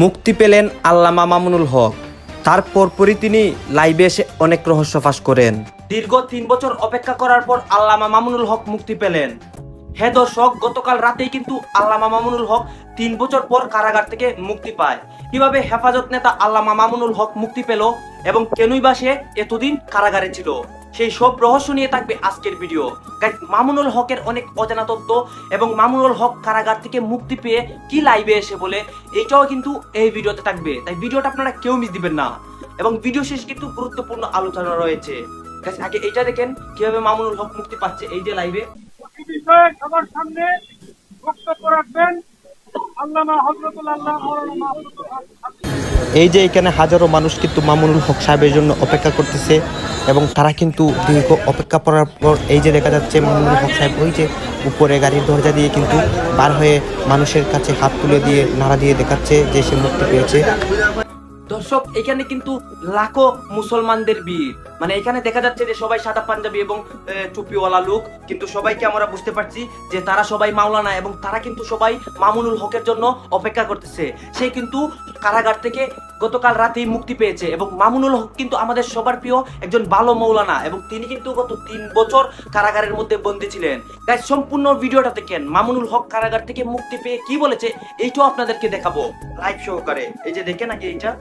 মুক্তি পেলেন আল্লামা মামুনুল হক। তারপরই তিনি লাইভে এসে অনেক রহস্য ফাঁস করেন। দীর্ঘ 3 বছর অপেক্ষা করার পর আল্লামা মামুনুল হক মুক্তি পেলেন। হ্যাঁ দর্শক, গতকাল রাতেই কিন্তু আল্লামা মামুনুল হক 3 বছর পর কারাগার থেকে মুক্তি পায়। কিভাবে হেফাজত নেতা আল্লামা মামুনুল হক মুক্তি পেল এবং কেনই বা সে এতদিন কারাগারে ছিল, সেই সব রহস্য নিয়ে থাকবে আজকের ভিডিও। গাইস, মামুনুল হকের অনেক অজানা তথ্য এবং মামুনুল হক কারাগার থেকে মুক্তি পেয়ে কি লাইভে এসে বলে, এইটাও কিন্তু এই ভিডিওতে থাকবে। তাই ভিডিওটা আপনারা কেউ মিস দিবেন না এবং ভিডিও শেষে কিন্তু গুরুত্বপূর্ণ আলোচনা রয়েছে। গাইস, আগে এইটা দেখেন কিভাবে মামুনুল হক মুক্তি পাচ্ছে এই যে লাইভে। সবার সামনে বক্তব্য রাখবেন আল্লামা হযরতুল আল্লাহ মাওলানা মাহমুদুল হক। এই যে এখানে হাজারো মানুষ কিন্তু মামুনুল হক সাহেবের জন্য অপেক্ষা করতেছে এবং তারা কিন্তু দীর্ঘ অপেক্ষা করার পর এই যে দেখা যাচ্ছে মামুনুল হক সাহেব ওই যে উপরে গাড়ির দরজা দিয়ে কিন্তু বার হয়ে মানুষের কাছে হাত তুলে দিয়ে নাড়া দিয়ে দেখাচ্ছে যে সে মুক্তি পেয়েছে। দর্শক, এখানে কিন্তু লাখো মুসলমানদের ভিড়, মানে এখানে দেখা যাচ্ছে যে সবাই সাদা পাঞ্জাবি এবং টুপিওয়ালা লোক, কিন্তু সবাইকে আমরা বুঝতে পারছি যে তারা সবাই মাওলানা এবং তারা কিন্তু সবাই মামুনুল হকের জন্য অপেক্ষা করতেছে। সে কিন্তু কারাগার থেকে গতকাল রাতেই মুক্তি পেয়েছে এবং মামুনুল হক কিন্তু আমাদের সবার প্রিয় একজন ভালো মৌলানা এবং তিনি কিন্তু গত 3 বছর কারাগারের মধ্যে বন্দী ছিলেন। গাইস, সম্পূর্ণ ভিডিওটা দেখেন মামুনুল হক কারাগার থেকে মুক্তি পেয়ে কি বলেছে এইটাও আপনাদেরকে দেখাবো লাইভ সহকারে। এই যে দেখেন আগে এইটা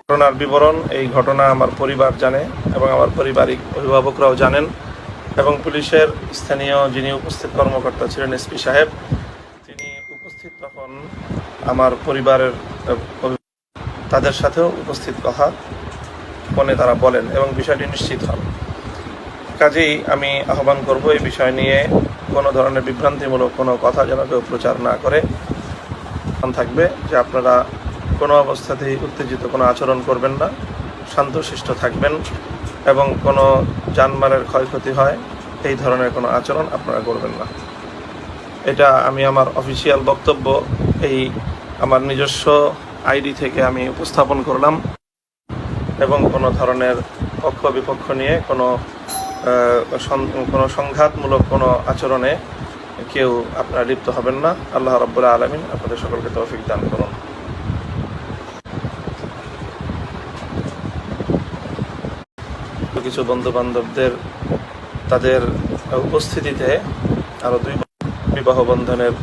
ঘটনার বিবরণ। এই ঘটনা আমার পরিবার জানে এবং আমার পারিবারিক অভিভাবকরাও জানেন এবং পুলিশের স্থানীয় যিনি উপস্থিত কর্মকর্তা ছিলেন এসপি সাহেব, তিনি উপস্থিত তখন আমার পরিবারের তাদের সাথেও উপস্থিত কথা ফোনে তারা বলেন এবং বিষয়টি নিশ্চিত হন। কাজেই আমি আহ্বান করব এই বিষয় নিয়ে কোনো ধরনের বিভ্রান্তিমূলক কোনো কথা যেন কেউ প্রচার না করে থাকবে, যে আপনারা কোনো অবস্থাতেই উত্তেজিত কোনো আচরণ করবেন না, শান্তশিষ্ট থাকবেন এবং কোনো জানমালের ক্ষয়ক্ষতি হয় এই ধরনের কোনো আচরণ আপনারা করবেন না। এটা আমি আমার অফিসিয়াল বক্তব্য এই আমার নিজস্ব আইডি থেকে আমি উপস্থাপন করলাম এবং কোনো ধরনের পক্ষ বিপক্ষ নিয়ে কোনো সংঘাতমূলক কোনো আচরণে কেউ আপনারা লিপ্ত হবেন না। আল্লাহ রাব্বুল আলামিন আপনাদের সকলকে তৌফিক দান করুন। কিছু বন্ধু বান্ধবদের তাদের উপস্থিতিতে আরো 2 বিবাহ বন্ধনের।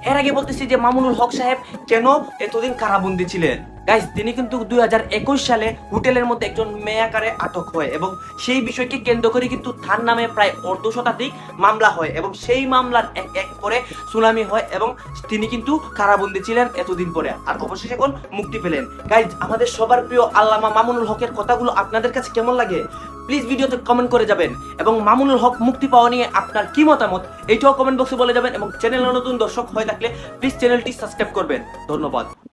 এর আগে বলতেছি যে মামুনুল হক সাহেব কেন এতদিন কারাবন্দী ছিলেন। গাইস, তিনি কিন্তু 2021 সালে হোটেলের মধ্যে একজন মেয়াকারে আটক হয় এবং সেই বিষয়কে কেন্দ্র করে কিন্তু তার নামে প্রায় 1/2 শতাধিক মামলা হয় এবং সেই মামলার এক করে সুনামি হয় এবং তিনি কিন্তু কারাবন্দী ছিলেন এতদিন পরে, আর অবশেষে এখন মুক্তি পেলেন। গাইস, আমাদের সবার প্রিয় আল্লামা মামুনুল হকের কথাগুলো আপনাদের কাছে কেমন লাগে প্লিজ ভিডিওতে কমেন্ট করে যাবেন এবং মামুনুল হক মুক্তি পাওয়া নিয়ে আপনার কি মতামত এইটাও কমেন্ট বক্সে বলে যাবেন এবং চ্যানেলে নতুন দর্শক হয়ে থাকলে প্লিজ চ্যানেলটি সাবস্ক্রাইব করবেন। ধন্যবাদ।